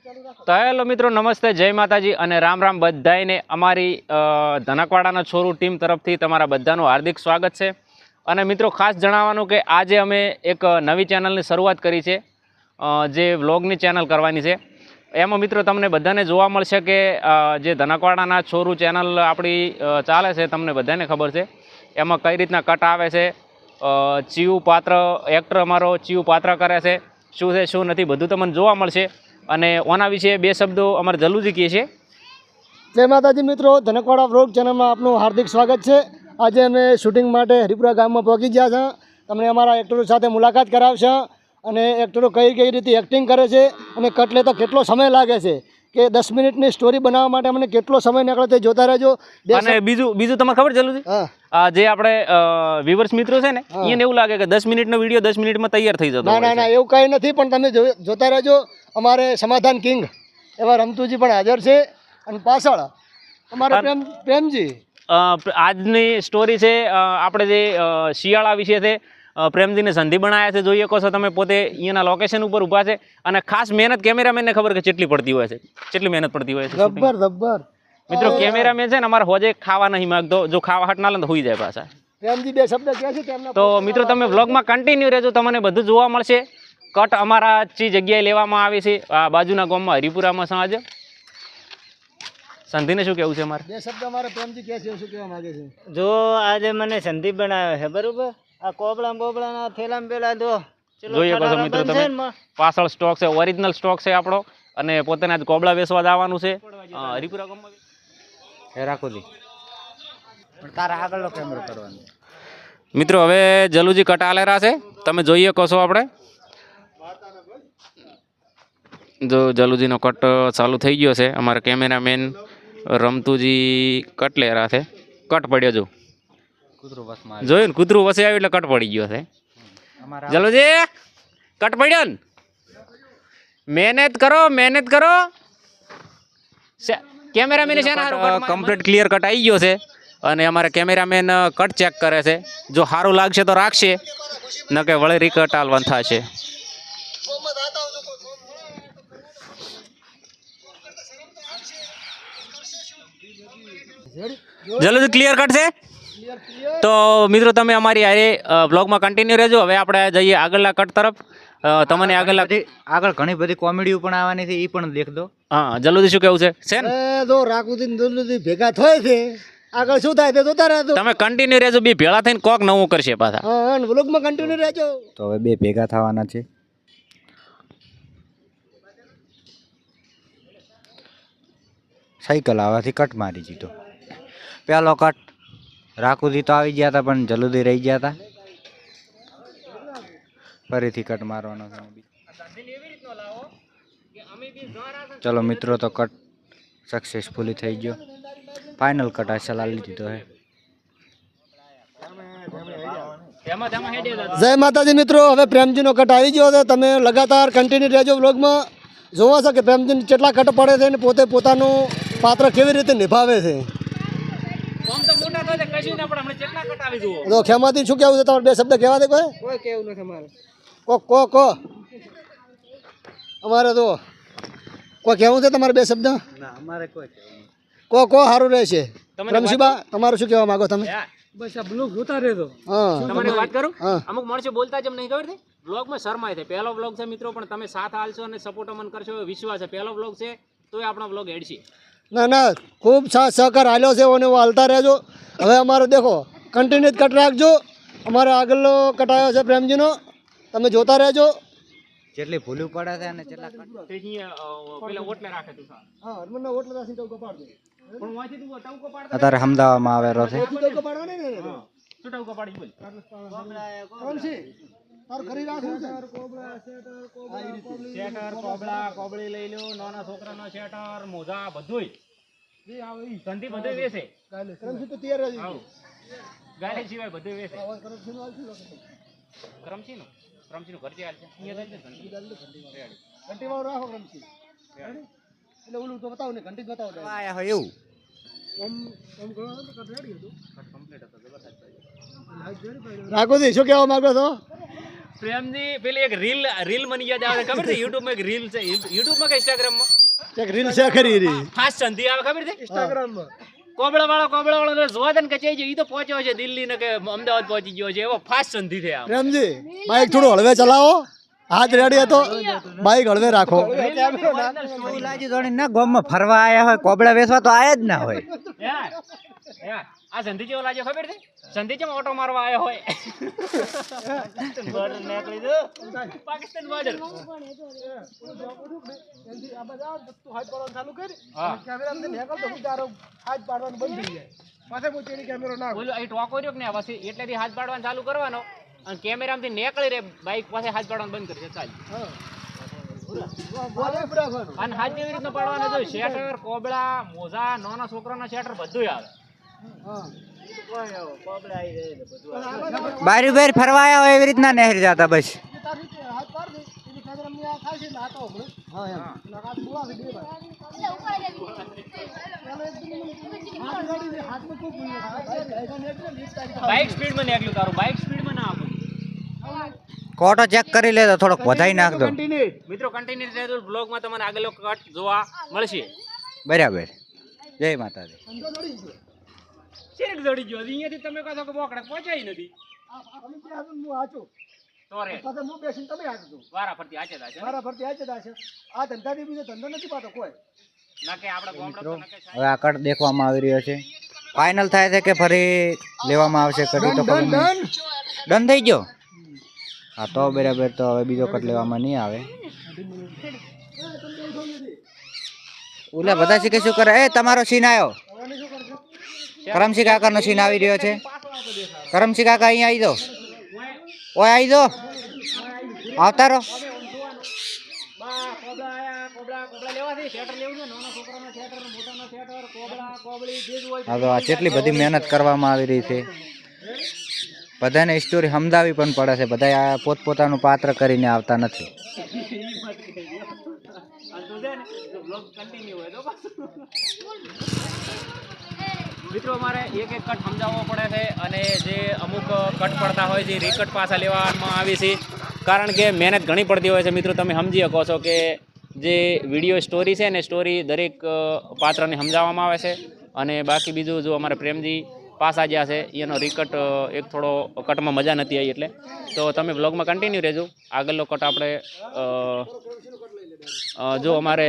તો હેલો મિત્રો, નમસ્તે, જય માતાજી અને રામ રામ બધાને. અમારી ધનકવાડાના છોરું ટીમ તરફથી તમારા બધાનું હાર્દિક સ્વાગત છે. અને મિત્રો ખાસ જણાવવાનું કે આજે અમે એક નવી ચેનલની શરૂઆત કરી છે, જે વ્લોગની ચેનલ કરવાની છે. એમાં મિત્રો તમને બધાને જોવા મળશે કે જે ધનકવાડાના છોરું ચેનલ આપણી ચાલે છે, તમને બધાને ખબર છે એમાં કઈ રીતના કટ આવે છે, ચીવ પાત્ર એક્ટર અમારો ચીવ પાત્ર કરે છે, શું છે શું નથી બધું તમને જોવા મળશે. અને ઓના વિશે બે શબ્દો અમારે જલુજી કહે છે. જય માતાજી મિત્રો, ધનકવાડા વ્લોગ ચેનલમાં આપનું હાર્દિક સ્વાગત છે. આજે અમે શૂટિંગ માટે હરિપુરા ગામમાં પહોંચી ગયા છે. તમને અમારા એક્ટરો સાથે મુલાકાત કરાવશે અને એક્ટરો કઈ રીતે એક્ટિંગ કરે છે અને કટ લેતા કેટલો સમય લાગે છે, કે 10 મિનિટની સ્ટોરી બનાવવા માટે અમને કેટલો સમય નીકળે તે જોતા રહેજો. અને બીજું તમને ખબર જલુજી, જે આપણે વ્યુઅર્સ મિત્રો છે ને, એને એવું લાગે કે 10 મિનિટનો વિડીયો 10 મિનિટમાં તૈયાર થઈ જતો. ના એવું કંઈ નથી, પણ તમે જોતા રહેજો. અમારે સમાધાન કિંગ એવા રમતુજી પણ હાજર છે અને પાછળ અમારે પ્રેમજી. આજની સ્ટોરી છે આપણે જે શિયાળા વિશે છે. પ્રેમજીને સંધિ બનાવ્યા છે, જોઈએ કહો છો તમે, પોતે અહીંયાના લોકેશન ઉપર ઊભા છે. અને ખાસ મહેનત કેમેરામેનને ખબર કે કેટલી પડતી હોય છે, કેટલી મહેનત પડતી હોય છે. જબ્બર મિત્રો કેમેરામેન છે ને અમારે હોજે ખાવા નહીં માગતો, જો ખાવા હટ ના લે તો હોઈ જાય પાછા. પ્રેમજી બે શબ્દ કહે છે તેમના. તો મિત્રો તમે વ્લોગમાં કન્ટિન્યુ રહેજો, તમને બધું જોવા મળશે. કટ અમારા ચી જગ્યાએ લેવામાં આવે છે, આ બાજુના ગામમાં હરિપુરામાં સમાજ. સંધિને શું કેવું છે અમારે? બે શબ્દ અમારે પ્રેમજી કહે છે, શું કહેવા માંગે છે? જો આજે મને સંધિ બનાવે છે, બરોબર. આ કોબળા થેલામ પેલા દો જોઈએ કહો મિત્રો તમે, પાછળ સ્ટોક છે, ઓરિજિનલ સ્ટોક છે આપણો. અને પોતાને આજ કોબળા વેચવા જવાનું છે હરિપુરા ગામમાં. રાખો દી પણ તારા આગળનો કેમેરો કરવાનો. મિત્રો હવે જલુજી કટ આલેરા છે, તમે જોઈએ કહો છો. આપણે જો જલુજીનો કટ ચાલુ થઈ ગયો છે. અમારા કેમેરામેન રમતુજી કટ લેરા છે. કટ પડ્યો જો જોયું ને, કૂતરું વસે આવ્યું એટલે કટ પડી ગયો છે. જલુજી કટ પડ્યો ને, મહેનત કરો. કેમેરામેન કમ્પ્લીટ ક્લિયર કટ આવી ગયો છે અને અમારા કેમેરામેન કટ ચેક કરે છે. જો સારું લાગશે તો રાખશે, ન કે વળી રીકટ આલવાનું થશે. જલ્દી ક્લિયર કટ છે. તો મિત્રો તમે અમારી આરે બ્લોગમાં કન્ટિન્યુ રહેજો. હવે આપણે જઈએ આગળના કટ તરફ. તમને આગળ ઘણી બધી કોમેડીઓ પણ આવવાની છે, એ પણ દેખ દો. હા જલ્દી શું કેવું છે? જો રાખુદી જલ્દી ભેગા થાય છે, આગળ શું થાય તે જોતા રહેજો. તમે કન્ટિન્યુ રહેજો, બે ભેળા થઈને કોક નવું કરશે પાછા. હા, વ્લોગમાં કન્ટિન્યુ રહેજો. તો હવે બે ભેગા થવાના છે. સાયકલ આવવાથી કટ મારી જીધો. પહેલો કટ રાખુદી તો આવી ગયા હતા, પણ જલ્દી રહી ગયા હતા. ફરીથી કટ મારવાનો છે. ચલો મિત્રો, તો કટ સક્સેસફુલી થઈ ગયો. ફાઇનલ કટ આ ચલાવી દીધો છે. જય માતાજી મિત્રો, હવે પ્રેમજીનો કટ આવી ગયો છે. તમે લગાતાર કન્ટિન્યુ રહેજો વ્લોગમાં. જોવા છો કે પ્રેમજીને કેટલા કટ પડે છે અને પોતે પોતાનું પાત્ર કેવી રીતે નિભાવે છે. તો ખેમાથી શું કહેવું છે તમારે? બે શબ્દ કહેવા દે. કોઈ કહેવું નથી અમારે. કો અમારે તો કોઈ કહેવું છે તમારે? બે શબ્દ અમારે કોઈ કો સારું રહેશે. રમશીબા, તમારું શું કહેવા માંગો તમે? બસ આ બ્લોગ જોતા રહેજો. તમને વાત કરું, અમુક માણસો બોલતા જેમ નહીં ખબર છે, બ્લોગમાં શરમાય છે. પહેલો બ્લોગ છે મિત્રો, પણ તમે સાથ હાલશો અને સપોર્ટ અમન કરશો એવો વિશ્વાસ છે. પહેલો બ્લોગ છે તોય આપણો બ્લોગ હેડશે. ના ખૂબ સાથ સહકાર હાલ્યો છે અને હાલતા રહેજો. હવે અમારો દેખો કન્ટિન્યુ કટ રાખજો. અમારે આગળનો કટ આવ્યો છે પ્રેમજીનો, તમે જોતા રહેજો. જેટલી ભૂલું પડે છે અને જેટલા અત્યારે અમદાવાદમાં આવેલો છે. કોબળી લઈ લો, નાના છોકરાનો શેટર, મોજા બધુંય સંધિ બધું વેચે. ગાલે સિવાય બધું વેચે. કરમસી નું ઘર ચાલ છે. ઘંટી વાળો રાખો રમશી. એટલે ઓલું તો બતાવો ને, ઘંટી બતાવો. આયા હોય એવું રાખોજી શું કહેવા માંગો છો? પ્રેમજી પેલી એક રીલ મને યાદ આવે, ખબર છે? યુટ્યુબમાં એક રીલ છે, યુટ્યુબમાં કે ઇન્સ્ટાગ્રામમાં એક રીલ છે ખરી રી ફાસ્ટ સંધી આવે ખબર છે ઇન્સ્ટાગ્રામમાં કોબળા વાળો જોવા દે ને કે ઈ તો પહોંચ્યો છે દિલ્હી ને કે અમદાવાદ પહોંચી ગયો છે એવો ફાસ્ટ સંધી છે આમ પ્રેમજી બાઈક થોડું હળવે ચલાવો હાથ રેડી હતો બાઈક હળવે રાખો એવું લાગ્યું થોડી ના ગામમાં ફરવા આયા હોય કોબળા વેચવા તો આયા જ ના હોય આ સંધી જેવો લાગ્યો ખબર છે સંધી જેમ ઓટો મારવા આવ્યો હોય બોર્ડર નીકળી દો પાકિસ્તાન બોર્ડર બોલો અહીં ટોકો રહ્યો કે ને પછી એટલેથી હાથ પાડવાનું ચાલુ કરવાનો અને કેમેરામાંથી નીકળી રે બાઈક પાસે હાથ પાડવાનું બંધ કરી દે ચાલ અને હાથ કેવી રીતના પાડવાનો જો શેટર કોબળા મોજા નાના છોકરાના શેટર બધું આવે બારી બારી ફરવા આયા હોય એવી રીતના નહેર જતા બસ બાઈક સ્પીડમાં નીકળ્યું તારું બાઈક સ્પીડમાં ના આપો કોટો ચેક કરી લે તો થોડોક વધાઈ નાખ દો મિત્રો કન્ટિન્યુ રહેજો બ્લોગમાં તમને આગળનો કટ જોવા મળશે બરાબર જય માતાજી શેરક દોડી ગયો અહીંયાથી તમે કહો છો કે બોકડા પહોંચાઈ નથી તો રે વારા ફરતી આચે દાચે આ ધંધાથી બીજો ધંધો નથી પાતો કોઈ ના કે આપણે ગોમડા તો ના કે હવે આ કટ દેખવામાં આવી રહ્યો છે ફાઇનલ થાય છે કે ફરી લેવામાં આવશે કડી તો ખબર નહીં ડન થઈ ગયો હા તો બરાબર તો હવે બીજો કટ લેવામાં નહીં આવે ઓલા બધા શીખે શું કરે એ તમારો સીન આવ્યો કરમસિંહ કાકાનો સીન આવી રહ્યો છે કરમસિંહ કાકા અહીંયા આવી દો ઓય આવી દો આવતા રહો હા તો આ કેટલી બધી મહેનત કરવામાં આવી રહી છે બધાને સ્ટોરી સમજાવી પણ પડે છે બધા આ પોતપોતાનું પાત્ર કરીને આવતા નથી મિત્રો અમારે એક એક કટ સમજાવવો પડે છે અને જે અમુક કટ પડતા હોય છે રીકટ પાછા લેવામાં આવે છે કારણ કે મહેનત ઘણી પડતી હોય છે મિત્રો તમે સમજી શકો છો કે જે વિડીયો સ્ટોરી છે ને સ્ટોરી દરેક પાત્રને સમજાવવામાં આવે છે અને બાકી બીજું જો અમારે પ્રેમજી પાસા જ્યાં છે એનો રીકટ એક થોડો કટમાં મજા નથી આવી એટલે તો તમે બ્લોગમાં કન્ટિન્યુ રહેજો આગળનો કટ આપણે જો અમારે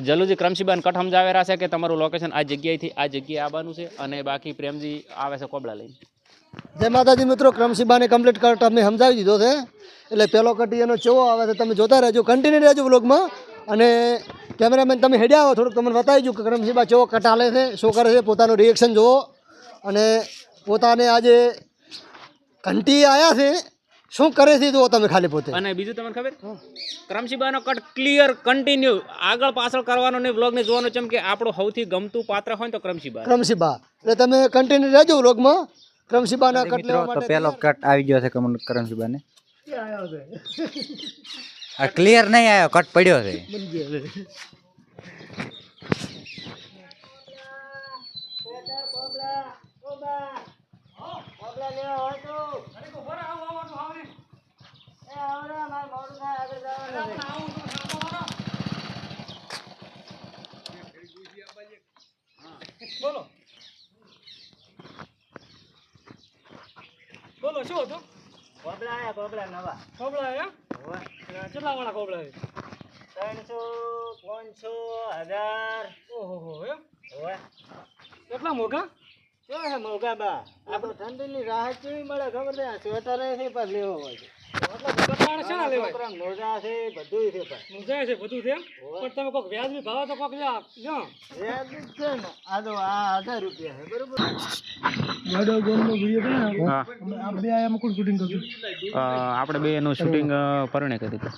જલુજી ક્રમશીબાન કટ સમજાવેલા છે કે તમારું લોકેશન આ જગ્યાએથી આ જગ્યાએ આવવાનું છે અને બાકી પ્રેમજી આવે છે કોબળા લઈને જય માતાજી મિત્રો ક્રમશીબાને કમ્પ્લીટ કટ અમે સમજાવી દીધો છે એટલે પહેલો કટ એનો કેવો આવે છે તમે જોતા રહેજો કન્ટિન્યુ રહેજો વ્લોગમાં અને કેમેરામેન તમે હેડ્યા આવો થોડુંક તમને બતાવી દઉં કે ક્રમશીબા કેવો કટ આલે છે શું કરે છે પોતાનું રિએક્શન જુઓ અને પોતાને આજે ઘંટી આવ્યા છે શું કરે છે જુઓ તમે ખાલી પોતે અને બીજું તમને ખબર ક્રમશીબાનો કટ ક્લિયર કન્ટિન્યુ આગળ પાછળ કરવાનો ને વ્લોગને જોવાનું ચમ કે આપણું સૌથી ગમતું પાત્ર હોય ને તો ક્રમશીબા એટલે તમે કન્ટિન્યુ રહેજો વ્લોગમાં ક્રમશીબાના કટ મિત્રો લેવા તો માટે પહેલો કટ આવી ગયો છે કરમશીબાને આ ક્લિયર નહીં આવ્યો કટ પડ્યો છે બોલો બોલો શું હતું કોબળા આયા કોબળા નવા કોબળા આયા કેટલા વાળા કોબળા 300 500 1000 ઓહો એમ હોય કેટલા મોઘા શું હે મોગા બા આ તો ઠંડીની રાહત કેવી મળે ખબર છે સ્વેટર છે પર લેવો હોય મોજા છે બધું છે મોજા છે બધું છે પણ તમે કોક વ્યાજબી ભાવ તો કોક લ્યો વ્યાજબી છે ને આ તો આ 1000 રૂપિયા છે બરોબર આપણે બે એનું શૂટિંગ પરણે કરી દીધું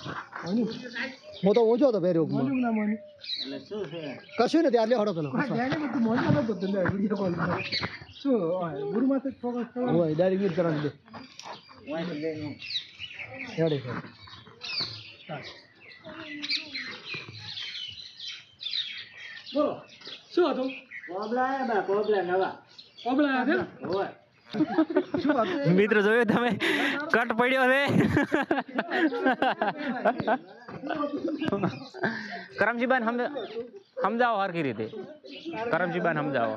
હું તો ઓછો હતો પહેર્યો એટલે શું છે કશું નથી આટલે હડો પેલો ડાયરેક્ટ ગીત કરવાનું દે હેડે બોલો શું હતું કોબળા આયા બા કોબળા નવા કોબળા આયા છે હોય મિત્રો જોયું તમે કટ પડ્યો છે કરમજીબાન સમજાવો હરખી રીતે કરમજીબાન સમજાવો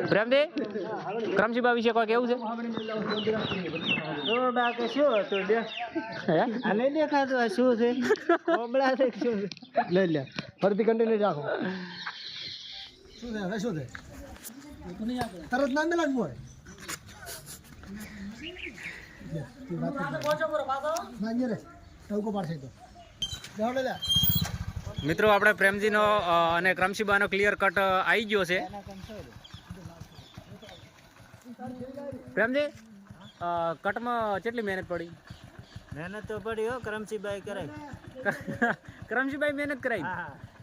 પ્રેમજી કરમજીબા વિશે કોઈ કેવું છે શું છે લઈ લે ફરીથી કન્ટિન્યુ રાખો શું છે હવે શું છે તરત ના મેલા મોય મિત્રો આપણે પ્રેમજીનો અને ક્રમશીબાનો ક્લિયર કટ આવી ગયો છે પ્રેમજી કટમાં કેટલી મહેનત પડી મહેનત તો પડી હો કરમસીબાઈ કરાય કરમશીબાઈ મહેનત કરાવી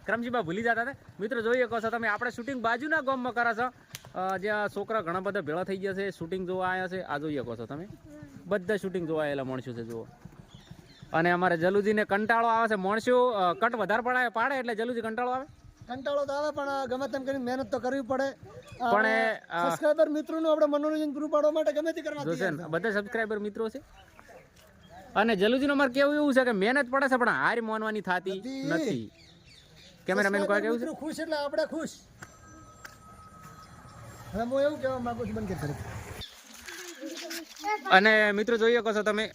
કરમશીબા ભૂલી જતા હતા મિત્રો જોઈએ કહો છો તમે આપણે શૂટિંગ બાજુના ગામમાં કરો છો જ્યાં છોકરા ઘણા બધા ભેળા થઈ ગયા છે શૂટિંગ જોવા આવ્યા છે આ જોઈએ કહો છો તમે બધા શૂટિંગ જોવા આવેલા માણસો છે જુઓ અને અમારે જલુજીને કંટાળો આવે છે માણસો કટ વધારે પાડે એટલે જલુજી કંટાળો આવે કંટાળો તો આવે પણ ગમે તેમ કરીને મહેનત તો કરવી પડે પણ સબસ્ક્રાઇબર મિત્રોનું આપણે મનોરંજન પૂરું પાડવા માટે ગમે તે કરવા જોશે ને બધા સબસ્ક્રાઇબર મિત્રો છે અને જલુજીનો અમારે કેવું એવું છે કે મહેનત પડે છે પણ હાર માનવાની થતી નથી કેમેરામેન કોઈ કેવું છે ખુશ એટલે આપણે ખુશ હવે હું એવું કહેવા માંગુ છું બંધ કરી અને મિત્રો જોઈએ કહો છો તમે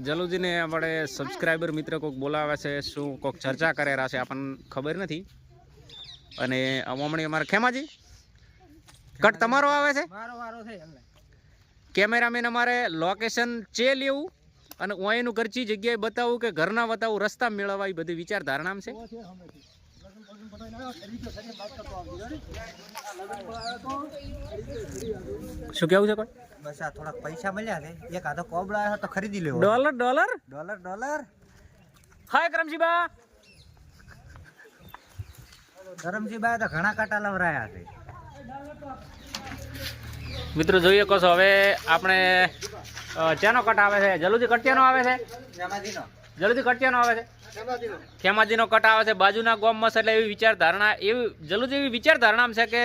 જલુજીને આપણે સબસ્ક્રાઇબર મિત્ર કોઈક બોલાવે છે શું કોઈક ચર્ચા કરેલા છે આપણને ખબર નથી અને હમણાં અમારે ખેમાજી કટ તમારો આવે છે મારો વારો છે કેમેરામેન અમારે લોકેશન ચે લેવું અને ઓયનું કરચી જગ્યાએ બતાવું કે ઘરના બતાવું રસ્તા મેળવવા એ બધી વિચારધારણા છે શું કેવું છે કોઈ બસ આ થોડાક પૈસા મળ્યા છે એક આધો કોબળો આવ્યો તો ખરીદી લેવો ડોલર ડોલર ડોલર ડોલર હાય કરમજીબા કરમજીબાઈ તો ઘણા કાંટા લવરાયા છે મિત્રો જોઈએ કહો છો હવે આપણે ચેનો કટ આવે છે જલુજી કટ ચેનો આવે છે જલુજી કટ ચેનો આવે છે ખેમાજીનો કટ આવે છે બાજુના ગામમાં છે એટલે એવી વિચારધારણા એવી જલુજી એવી વિચારધારણા છે કે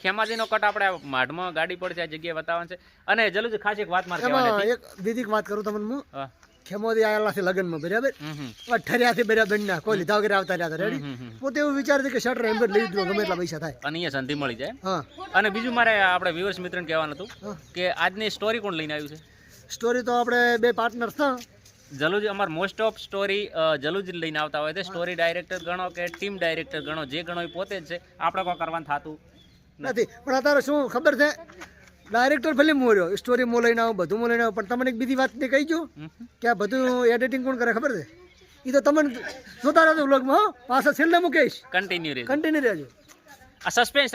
ખેમાજીનો કટ આપણે માઢમાં ગાડી પડશે આ જગ્યાએ બતાવવાનું છે અને જલુજી ખાસ એક વાત મારે કહેવાની હતી. એક દીદી વાત કરું તમને હું હા. ખેમોદી આયેલા છે લગ્નમાં બરાબર હમ. ઠર્યાથી બરાબર ના કોઈ લીધા વગર આવતા રહ્યા રેડી પોતે એવું વિચારે છે કે શર્ટ એમ્બર લઈ દો ગમે એટલા પૈસા થાય અને અહીંયા સંધિ મળી જાય હા અને બીજું મારે આપણે વ્યુઅર્સ મિત્રને કહેવાનું હતું હા. કે આજની સ્ટોરી કોણ લઈને આવ્યું છે સ્ટોરી તો આપણે બે પાર્ટનર હતા જલુજી અમાર મોસ્ટ ઓફ સ્ટોરી જલુજી લઈને આવતા હોય છે સ્ટોરી ડાયરેક્ટર ગણો કે ટીમ ડાયરેક્ટર ગણો જે ગણો એ પોતે જ છે આપણે કોઈ કરવાનું થતું નથી પણ અત્યારે શું ખબર છે ડાયરેક્ટર ભલે મોર્યો સ્ટોરી મો લઈને આવો બધું મો લઈને આવો પણ તમને એક બીજી વાત કહી જો કે આ બધું એડિટિંગ કોણ કરે ખબર છે એ તો તમને જોતા રહેજો વ્લોગમાં હો પાછા છેલ્લે મૂકીશ કન્ટિન્યુ રહે કન્ટિન્યુ રહેજો આ સસ્પેન્સ